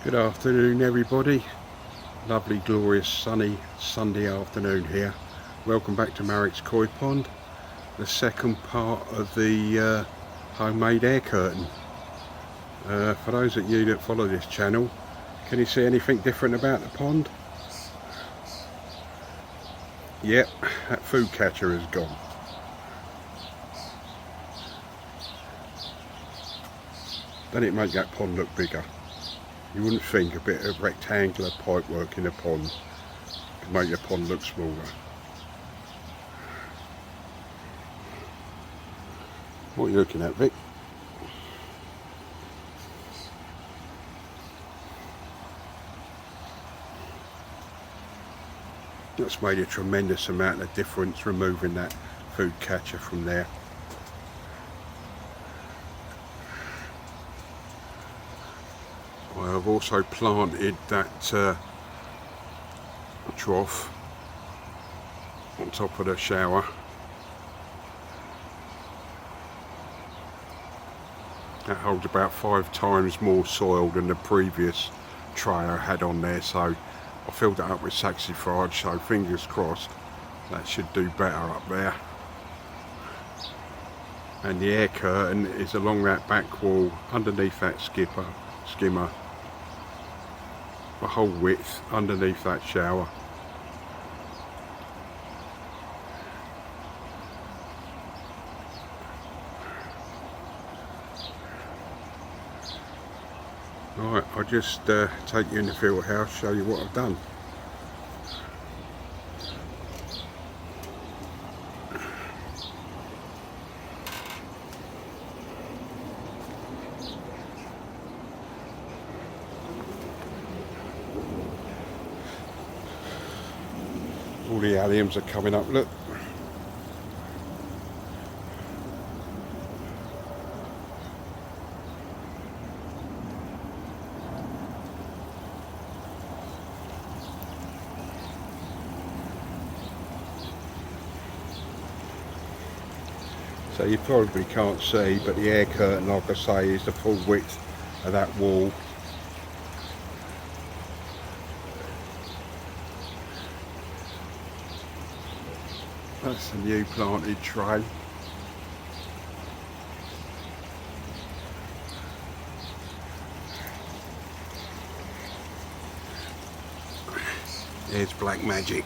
Good afternoon everybody. Lovely glorious sunny Sunday afternoon here. Welcome back to Marrick's Koi Pond, the second part of the homemade air curtain. For those of you that follow this channel, can you see anything different about the pond? Yep, that food catcher is gone. Doesn't it make that pond look bigger? You wouldn't think a bit of rectangular pipework in a pond could make the pond look smaller. What are you looking at, Vic? That's made a tremendous amount of difference removing that food catcher from there. I've also planted that trough on top of the shower. That holds about 5 times more soil than the previous tray I had on there, so I filled it up with saxifrage, so fingers crossed that should do better up there. And the air curtain is along that back wall underneath that skimmer, the whole width underneath that shower. Right, I'll just take you in the filter house, show you what I've done. All the alliums are coming up, look. So you probably can't see, but the air curtain, like I say, is the full width of that wall. That's the new planted tray. There's Black Magic.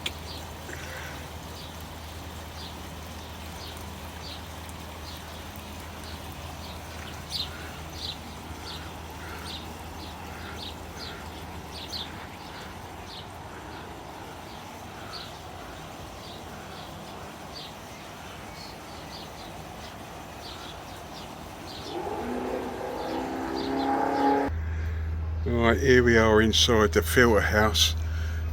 Right, here we are inside the filter house.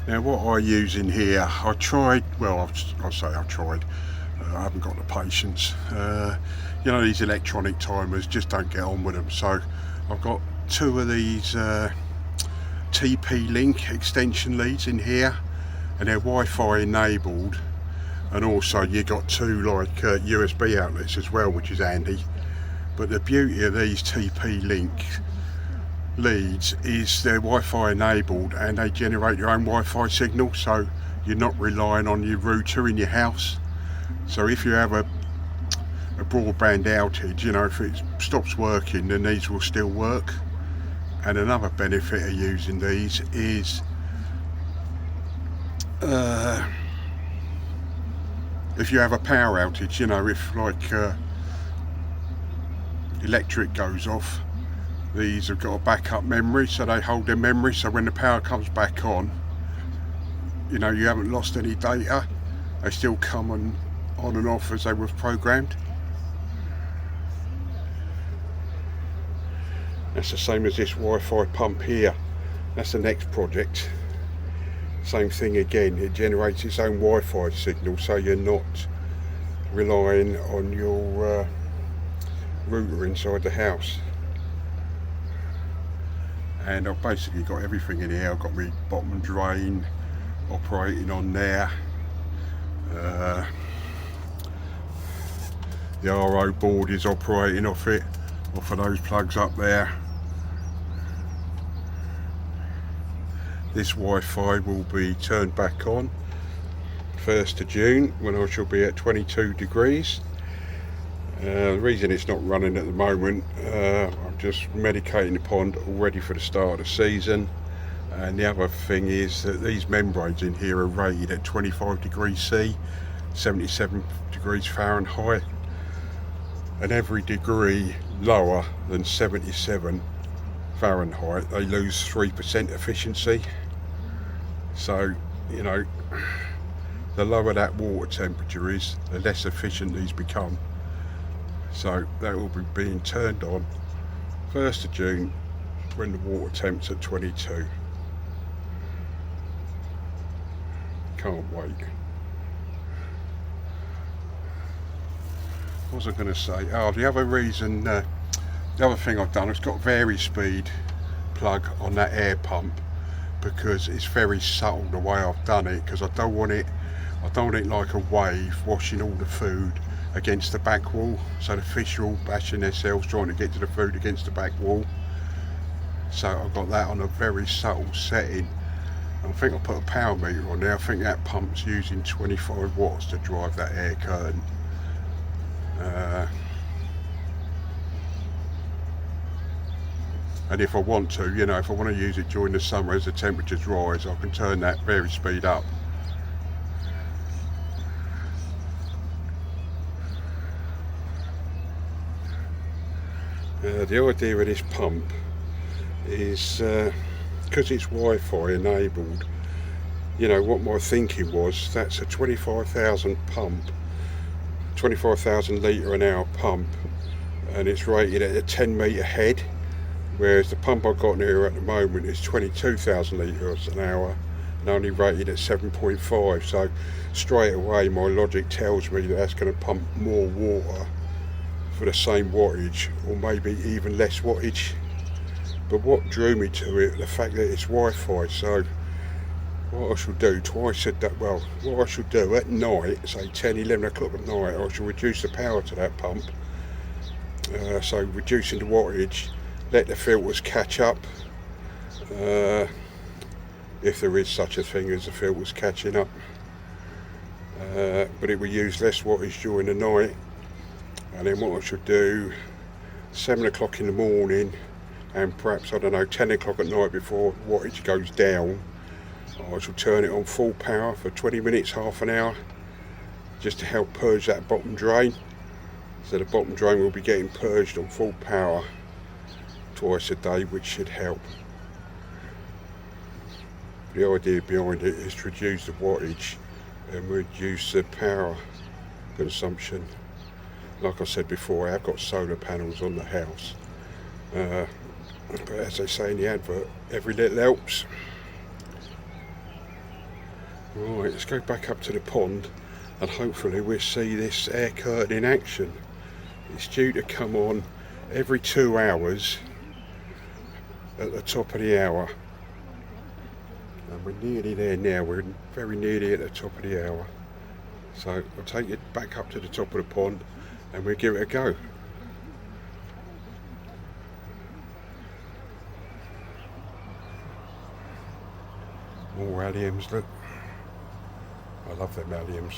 Now what I use in here, I tried, well I'll say I tried, I haven't got the patience. You know, these electronic timers, just don't get on with them. So I've got 2 of these TP-Link extension leads in here, and they're Wi-Fi enabled, and also you got 2 like USB outlets as well, which is handy. But the beauty of these TP-Link leads is they're Wi-Fi enabled and they generate your own Wi-Fi signal, so you're not relying on your router in your house. So if you have a broadband outage, you know, if it stops working, then these will still work. And another benefit of using these is if you have a power outage, you know, if like electric goes off, these have got a backup memory, so they hold their memory, so when the power comes back on, you know, you haven't lost any data. They still come on and off as they were programmed. That's the same as this Wi-Fi pump here. That's the next project. Same thing again, it generates its own Wi-Fi signal, so you're not relying on your router inside the house. And I've basically got everything in here. I've got my bottom drain operating on there. The RO board is operating off it, off of those plugs up there. this Wi-Fi will be turned back on 1st of June when I shall be at 22 degrees. The reason it's not running at the moment, I'm just medicating the pond all ready for the start of the season. And the other thing is that these membranes in here are rated at 25 degrees C, 77 degrees Fahrenheit, and every degree lower than 77 Fahrenheit they lose 3% efficiency. So, you know, the lower that water temperature is, the less efficient these become. So that will be being turned on 1st of June when the water temp's at 22. Can't wait. What was I going to say? Oh, the other reason, the other thing I've done, it's got vari-speed plug on that air pump because it's very subtle the way I've done it, because I don't want it like a wave washing all the food against the back wall, so the fish are all bashing themselves trying to get to the food against the back wall. So I've got that on a very subtle setting. I think I'll put a power meter on there. I think that pump's using 25 watts to drive that air curtain. And if I want to, you know, if I want to use it during the summer as the temperatures rise, I can turn that vari-speed up. The idea of this pump is because it's Wi-Fi enabled, you know, what my thinking was, that's a 25,000 pump, 25,000 litre an hour pump, and it's rated at a 10 metre head, whereas the pump I've got here at the moment is 22,000 litres an hour and only rated at 7.5. So straight away my logic tells me that that's going to pump more water for the same wattage, or maybe even less wattage. But what drew me to it, the fact that it's Wi-Fi. So what I shall do twice a day, well, what I shall do at night, say 10, 11 o'clock at night, I shall reduce the power to that pump. So reducing the wattage, let the filters catch up, if there is such a thing as the filters catching up. But it will use less wattage during the night. And then what I should do, 7 o'clock in the morning and perhaps, I don't know, 10 o'clock at night before wattage goes down, I shall turn it on full power for 20 minutes, half an hour, just to help purge that bottom drain. So the bottom drain will be getting purged on full power twice a day, which should help. The idea behind it is to reduce the wattage and reduce the power consumption. Like I said before, I have got solar panels on the house, but as they say in the advert, every little helps. Right, let's go back up to the pond and hopefully we'll see this air curtain in action. It's due to come on every 2 hours at the top of the hour, and we're nearly there now. We're very nearly at the top of the hour, so I'll take it back up to the top of the pond and we'll give it a go. More alliums, look. I love them alliums.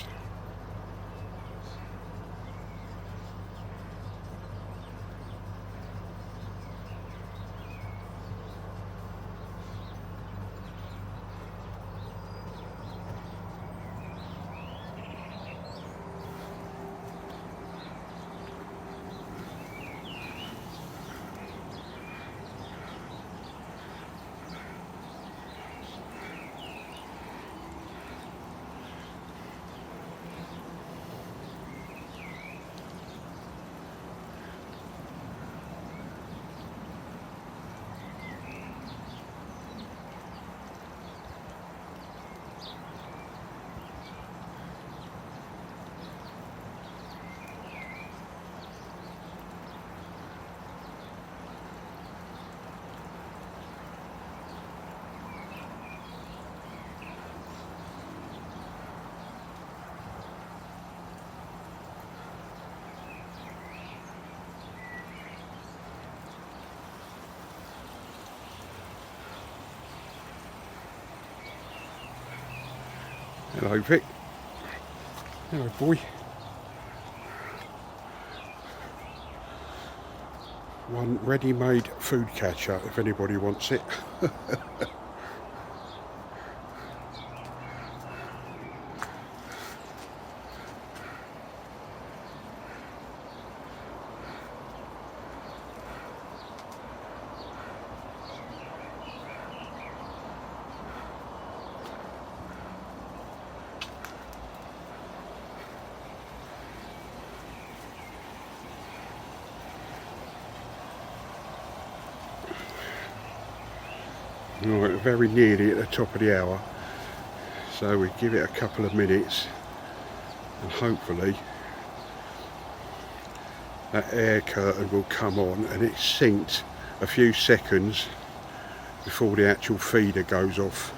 Hello Vic. Hello boy. One ready-made food catcher if anybody wants it. Right, very nearly at the top of the hour, so we give it a couple of minutes and hopefully that air curtain will come on, and it's synced a few seconds before the actual feeder goes off.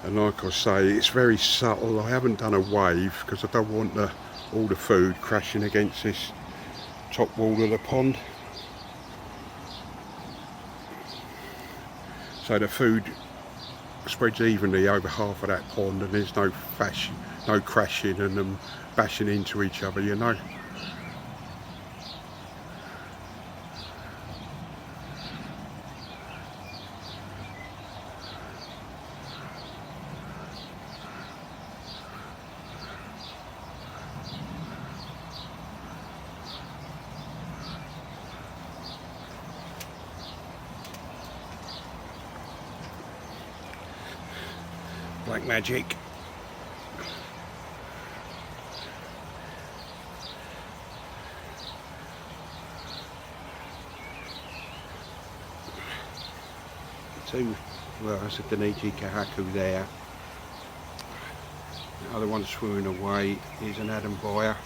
And like I say, it's very subtle. I haven't done a wave because I don't want all the food crashing against this top wall of the pond. So the food spreads evenly over half of that pond, and there's no crashing and them bashing into each other, you know. Black magic. Well, that's a Danichi Kahaku there. The other one swimming away is an Adam Buyer.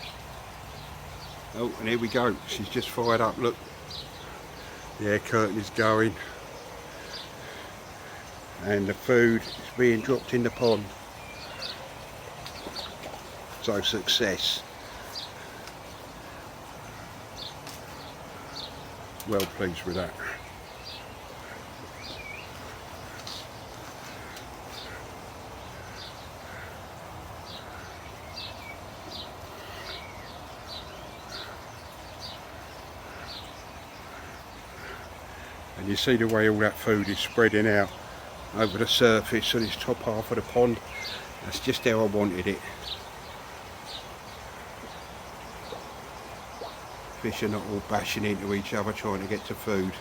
Oh, and here we go. She's just fired up, look. The air curtain is going. And the food is being dropped in the pond. So success. Well pleased with that. And you see the way all that food is spreading out over the surface of this top half of the pond. That's just how I wanted it. Fish are not all bashing into each other trying to get to food.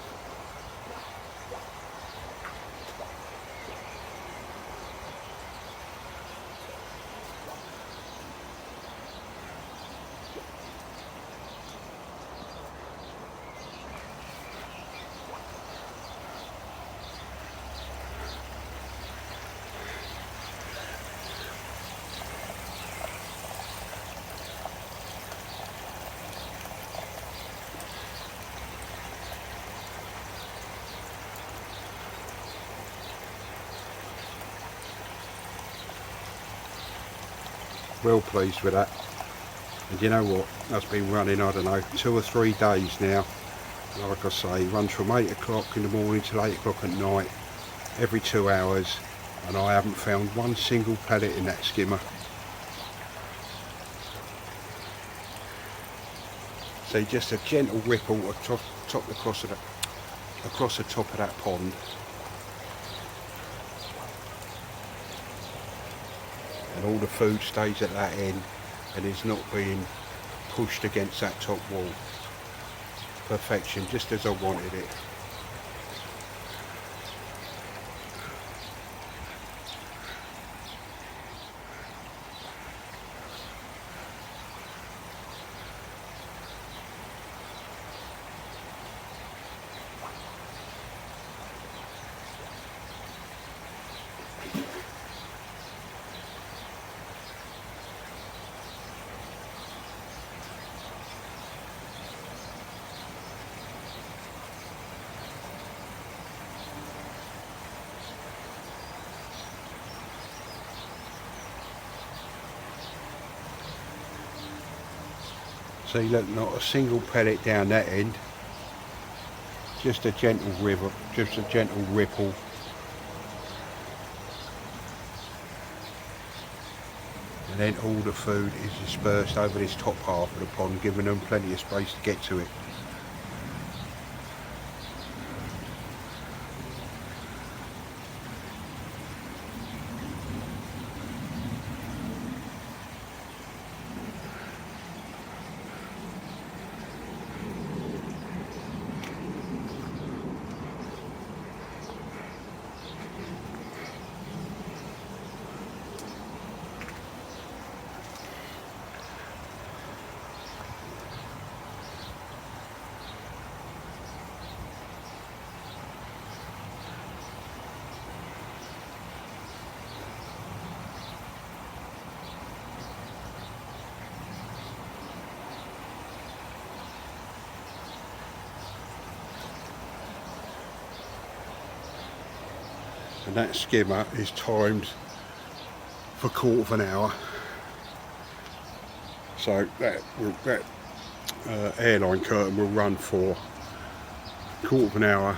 Well pleased with that. And you know what, that's been running, I don't know, 2 or 3 days now. Like I say, it runs from 8 o'clock in the morning till 8 o'clock at night, every 2 hours, and I haven't found one single pellet in that skimmer. See, just a gentle ripple across the top of that pond. And all the food stays at that end and is not being pushed against that top wall. Perfection, just as I wanted it. See, look, not a single pellet down that end. Just a gentle ripple, and then all the food is dispersed over this top half of the pond, giving them plenty of space to get to it. And that skimmer is timed for 1/4 hour. So that airline curtain will run for 1/4 hour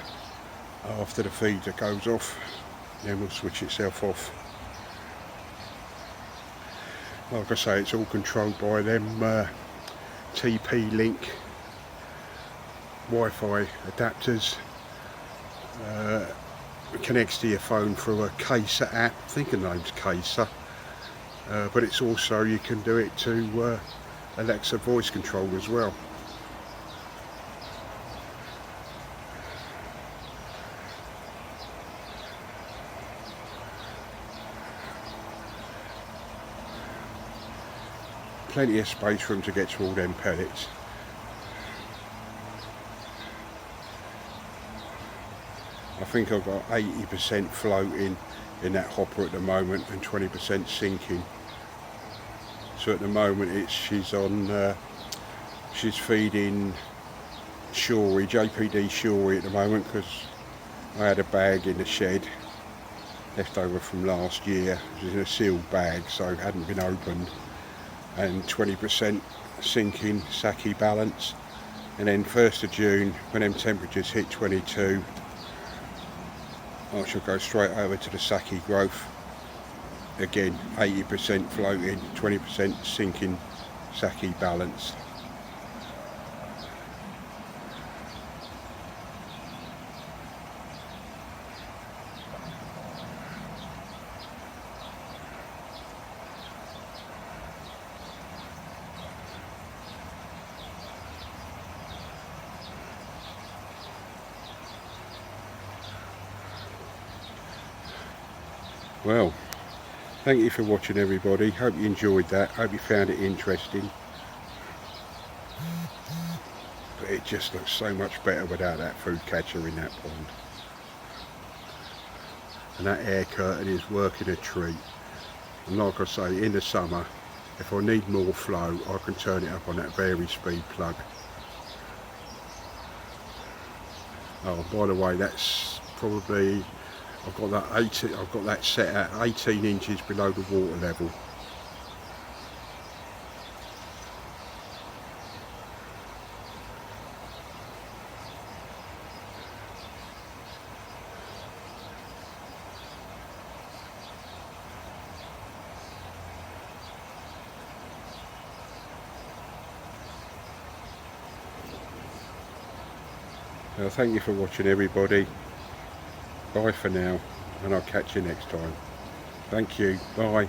after the feeder goes off, then will switch itself off. Like I say, it's all controlled by them TP-Link Wi-Fi adapters. It connects to your phone through a Kesa app. I think the name's Kesa, but it's also, you can do it to Alexa voice control as well. Plenty of space for them to get to all them pellets. I think I've got 80% floating in that hopper at the moment and 20% sinking. So at the moment she's feeding Shory, JPD Shory at the moment, because I had a bag in the shed left over from last year, which is in a sealed bag, so it hadn't been opened, and 20% sinking Saki balance. And then 1st of June, when them temperatures hit 22, I shall go straight over to the Saki growth. Again, 80% floating, 20% sinking Saki balance. Well, thank you for watching, everybody. Hope you enjoyed that. Hope you found it interesting. But it just looks so much better without that food catcher in that pond. And that air curtain is working a treat. And like I say, in the summer, if I need more flow, I can turn it up on that vary speed plug. Oh, by the way, that's probably, I've got that set at 18 inches below the water level. Well, thank you for watching, everybody. Bye for now, and I'll catch you next time. Thank you. Bye.